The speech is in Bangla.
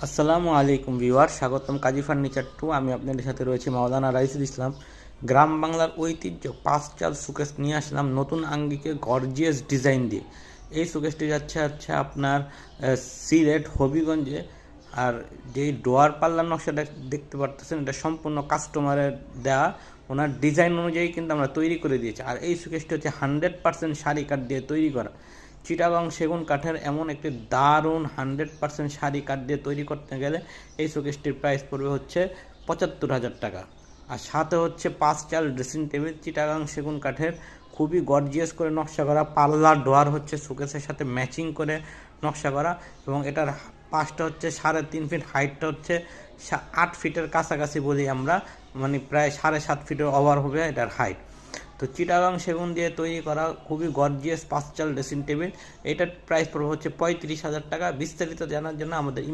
আসসালামু আলাইকুম ভিউয়ার, স্বাগতম কাজী ফার্নিচার টু। আমি আপনাদের সাথে রয়েছি মাওলানা রাইসুল ইসলাম। গ্রাম বাংলার ঐতিহ্য 5 চাল সুকেস নিয়ে আসলাম নতুন আঙ্গিকে গর্জিয়াস ডিজাইন দিয়ে। এই সুকেসটি যাচ্ছে আপনার সিলেট হবিগঞ্জে। আর যেই ডোয়ার পাল্লার নকশাটা দেখতে পারতেছেন, এটা সম্পূর্ণ কাস্টমারের দেওয়া, ওনার ডিজাইন অনুযায়ী কিন্তু আমরা তৈরি করে দিয়েছি। আর এই সুকেসটি হচ্ছে 100% শাড়ি কাঠ দিয়ে তৈরি করা। চিটাগং সেগুন কাঠের এমন একটি দারুণ 100% শাড়ি কাঠ দিয়ে তৈরি করতে গেলে এই শোকেসটির প্রাইস পড়বে হচ্ছে 75,000 টাকা। আর সাথে হচ্ছে 5 চাল ড্রেসিং টেবিল চিটাগং সেগুন কাঠের, খুবই গর্জিয়াস করে নকশা করা। পাল্লা ডোয়ার হচ্ছে শোকেসের সাথে ম্যাচিং করে নকশা করা, এবং এটার পাশটা হচ্ছে 3.5 ফিট, হাইটটা হচ্ছে 8 ফিটের কাছাকাছি বলি আমরা, মানে প্রায় 7.5 ফিটের ওভার হবে এটার হাইট। তো চিটাগাং সেগুন দিয়ে তৈরি করা খুবই গর্জিয়াস 5 চাল ড্রেসিং টেবিল, এটার প্রাইস পড়বে হচ্ছে 35,000 টাকা। বিস্তারিত জানার জন্য আমাদের